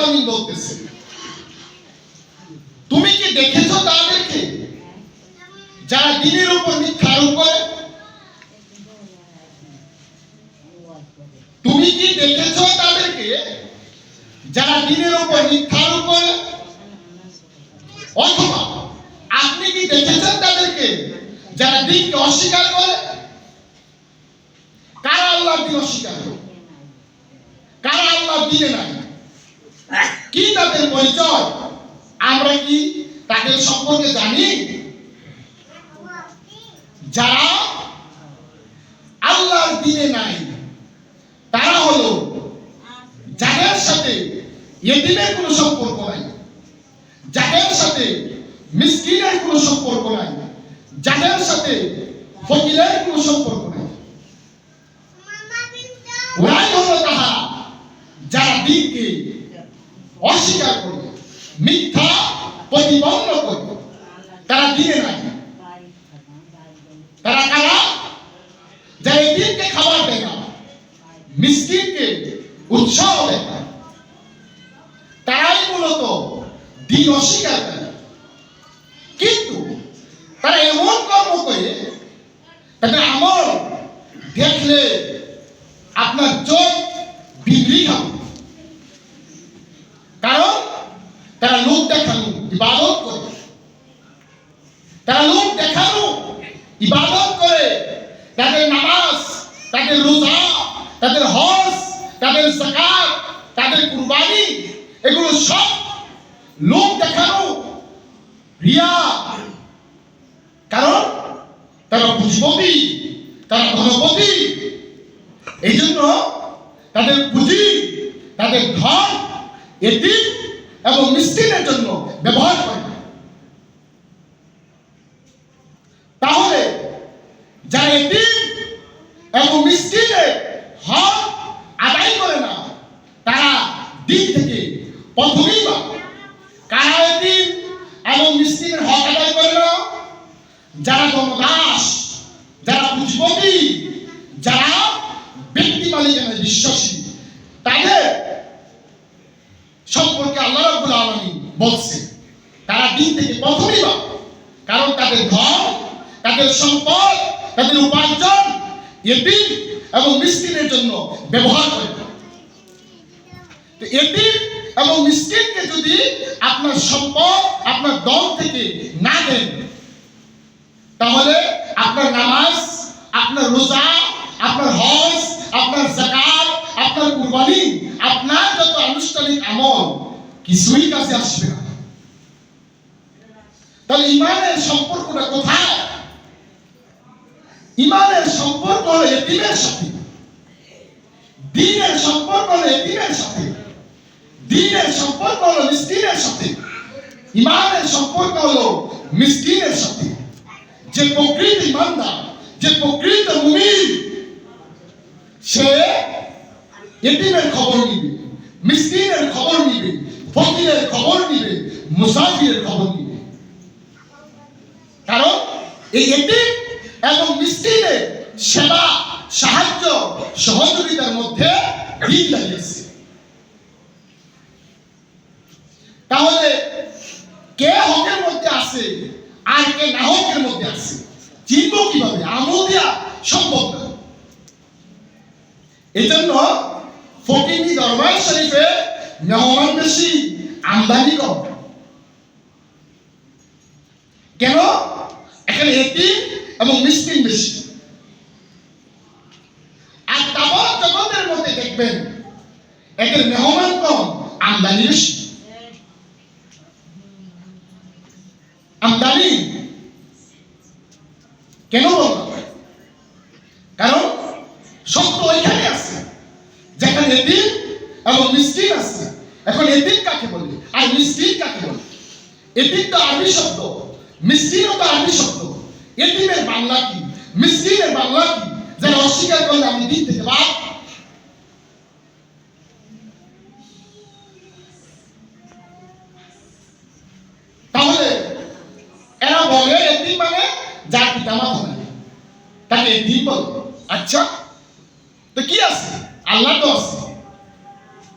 আলামিন বলতেছে, তুমি কি দেখেছো তাদেরকে যারা দ্বীনের উপর মিথ্যা আরোপ করে? তুমি কি দেখেছো তাদেরকে যারা দ্বীনের উপর মিথ্যা আরোপ করে? অথবা আপনি কি দেখেছেন তাদেরকে যারা দ্বীনকে অস্বীকার করে? কারা আল্লাহর দ্বীন অস্বীকার করে? কারা আল্লাহর দ্বীনে নাই? কি তাদের পরিচয়? আমরা কি তাদের সম্পর্কে জানি? যারা আল্লাহর দ্বীনে নাই তারা হলো যাদের সাথে ইতিমের কোনো সম্পর্ক নাই, যাদের সাথে মিসকিনের কোনো সম্পর্ক নাই, যাদের সাথে ফকিরের কোনো সম্পর্ক নাই। ওরাই হলো তাহারা যারা দ্বীনকে অস্বীকার করে, মিথ্যা প্রতিপন্ন করে, তারা দ্বীনে নাই। তারা কারা? যারা দ্বীনকে খাবার দেয় না, মিসকিনকে উৎসাহ দেয় না, তারাই মূলত দ্বীন অস্বীকার করে। কিন্তু তারা এমন কর্ম করে, তাদের আমল দেখলে আপনার চোখ বিবৃত হবে। কারণ তারা লোক দেখানো ইবাদত করে, তারা লোক দেখানো ইবাদত করে। তাদের নামাজ, তাদের রোজা, তাদের হজ, তাদের যাকাত, তাদের কুরবানি, এগুলো সব লোক দেখানো, রিয়া। কারণ তারা পুঁজিপতি, তারা ধনপতি। এই জন্য তাদের পুঁজি, তাদের ধন এতিম এবং মিসকিনের জন্য ব্যবহার করে। তাহলে যারা এতিম এবং মিসকিনের হক আদায় করে না, তারা দিন থেকে প্রথমেই বা কারা এতিম এবং মিসকিনের হক আদায় করে না? যারা দমদাস, যারা পুঁজিপতি, যারা ব্যক্তি মালিকানায় বিশ্বাসী, তাদের সম্পর্কে আল্লাহ রাব্বুল আলামিন বলছে তারা দিন থেকে প্রথমেই বা, কারণ তাদের ধন, তাদের সম্পদ, তাদের উপার্জন এতিম এবং মিসকিনের জন্য ব্যবহার করে। তো এতিম এবং মিসকিনকে যদি আপনার সম্পদ, আপনার দল থেকে না দেন, তাহলে আপনার নামাজ, আপনার রোজা, আপনার হজ, আপনার যাকাত, আপনার কুরবানি, আপনার যত আনুষ্ঠানিক আমল কিছুই কাছে আসবে না। তাহলে ইমানের সম্পর্কটা কোথায়? ইমানের সম্পর্ক হলো এতিমের সাথে, দ্বীনের সম্পর্ক হলো এতিমের সাথে, দ্বীনের সম্পর্ক হলো মিসকিনের সাথে, ইমানের সম্পর্ক হলো মিসকিনের সাথে। যে প্রকৃত ইমানদার, যে প্রকৃত মুমিন, সে এতিমের খবর নিবে, মিসকিনের খবর নিবে, ফকিরের খবর নিবে, মুসাফিরের খবর নিবে। কারণ এই এতিম এবং মিসকিনের সেবা, সাহায্য, সহযোগিতার মধ্যে দিন দাঁড়িয়েছে। তাহলে কে হকের মধ্যে আছে আর কে না হকের মধ্যে আছে চিনব কিভাবে? আমল দিয়া সম্ভব না। এই জন্য ফকিনি দরবার শরীফে মেহমান বেশি, আমদানি কম। কেন? এখানে এতিম এবং মিসকিন বেশি। আর তাবৎ জগতের মধ্যে দেখবেন এদের মেহমান কম, আমদানি বেশি। আমদানি কেন বলবো? কারণ সত্য ওইখানে আছে যেখানে এতিম এবং মিসকিন আছে। এখন এতিম কাকে বলে আর মিসকিন কাকে বলে? এতিম তো আরবি শব্দ, মিসকিনও তো আরবি শব্দ। এতিমের বাংলা কি, মিসকিনের বাংলা কি? যারা অস্বীকার করলে আমি দিন থেকে বাদ। তাহলে এরা বলে এতিম মানে যার পিতা মাতা নাই, তাকে এতিম বলে। আচ্ছা,